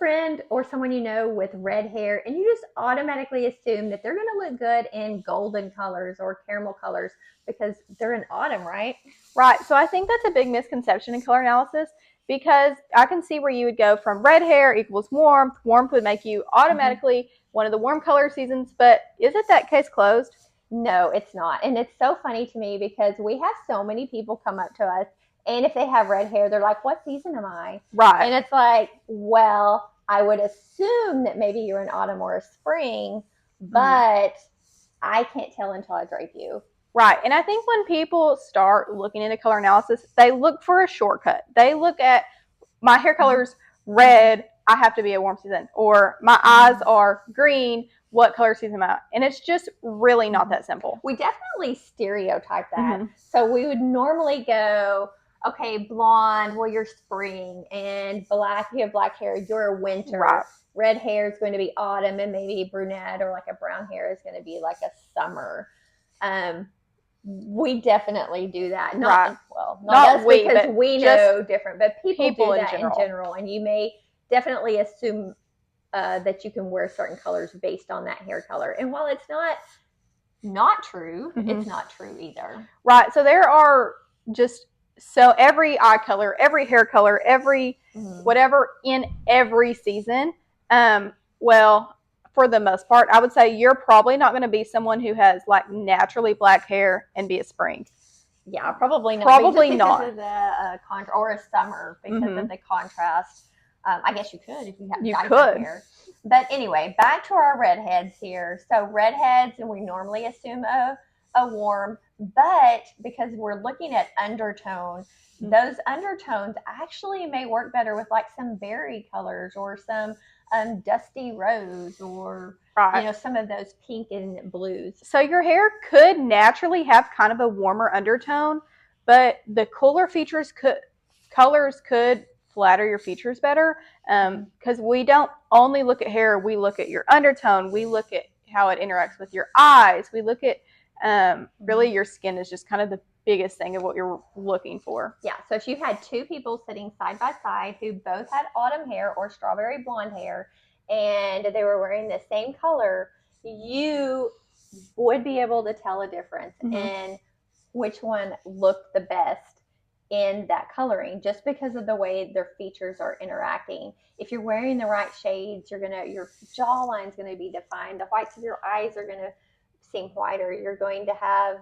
friend or someone you know with red hair and you just automatically assume that they're going to look good in golden colors or caramel colors because they're in autumn, right? Right. So I think that's a big misconception in color analysis because I can see where you would go from red hair equals warmth. Warmth would make you automatically one of the warm color seasons, but isn't that case closed? No, it's not. And it's so funny to me because we have so many people come up to us, and if they have red hair, they're like, what season am I? Right. And it's like, well, I would assume that maybe you're in autumn or a spring, but I can't tell until I drape you. Right. And I think when people start looking into color analysis, they look for a shortcut. They look at my hair color's red, I have to be a warm season. Or my eyes are green, what color season am I? And it's just really not that simple. We definitely stereotype that. So we would normally go, okay, blonde, well, you're spring, and black, you have black hair, you're winter. Right. Red hair is going to be autumn, and maybe brunette or like a brown hair is going to be like a summer. We definitely do that. Not us we, because we know different, but people do that in general. And you may definitely assume that you can wear certain colors based on that hair color. And while it's not true, it's not true either. Right. So there are just every eye color, every hair color, every whatever in every season. Well, for the most part, I would say you're probably not going to be someone who has like naturally black hair and be a spring. Yeah, probably not. Probably not. Because of the or a summer because of the contrast. I guess you could if you have dyed hair. But anyway, back to our redheads here. So redheads, and we normally assume a warm, but because we're looking at undertone, those undertones actually may work better with like some berry colors or some dusty rose or some of those pink and blues. So your hair could naturally have kind of a warmer undertone, but the cooler colors could flatter your features better because we don't only look at hair, we look at your undertone, we look at how it interacts with your eyes, we look at really your skin is just kind of the biggest thing of what you're looking for. Yeah, so if you had two people sitting side by side who both had autumn hair or strawberry blonde hair and they were wearing the same color, you would be able to tell a difference in which one looked the best in that coloring just because of the way their features are interacting. If you're wearing the right shades, your jawline's going to be defined. The whites of your eyes are going to seem whiter. You're going to have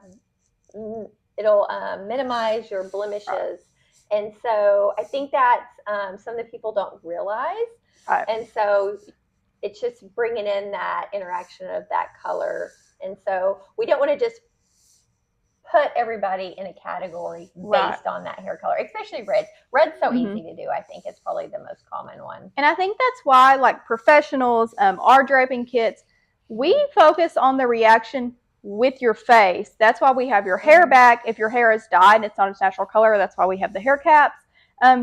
it'll minimize your blemishes. And so I think that's some of the people don't realize. And so it's just bringing in that interaction of that color. And so we don't want to just put everybody in a category based on that hair color, especially red. Red's so easy to do. I think it's probably the most common one. And I think that's why like professionals, our draping kits, we focus on the reaction with your face. That's why we have your hair back. If your hair is dyed and it's not its natural color, that's why we have the hair caps.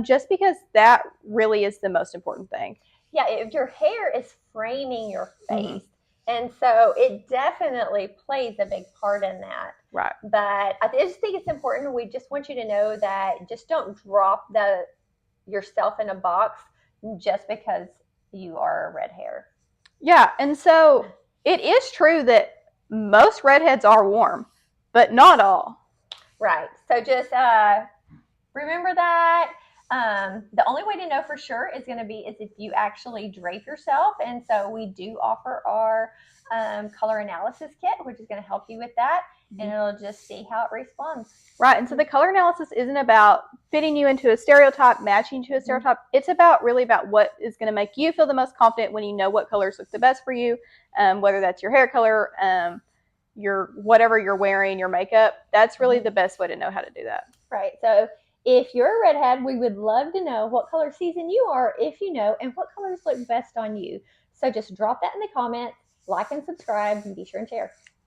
Just because that really is the most important thing. Yeah, if your hair is framing your face. And so it definitely plays a big part in that. Right. But I just think it's important. We just want you to know that just don't drop yourself in a box just because you are red hair. Yeah, and so it is true that most redheads are warm, but not all. Right. So just remember that. The only way to know for sure is if you actually drape yourself. And so we do offer our color analysis kit, which is going to help you with that. And it'll just see how it responds. Right. And so the color analysis isn't about fitting you into a stereotype, matching to a stereotype. It's really about what is going to make you feel the most confident when you know what colors look the best for you, whether that's your hair color, your whatever you're wearing, your makeup. That's really the best way to know how to do that. Right. So if you're a redhead, we would love to know what color season you are, if you know, and what colors look best on you. So just drop that in the comments, like and subscribe, and be sure and share.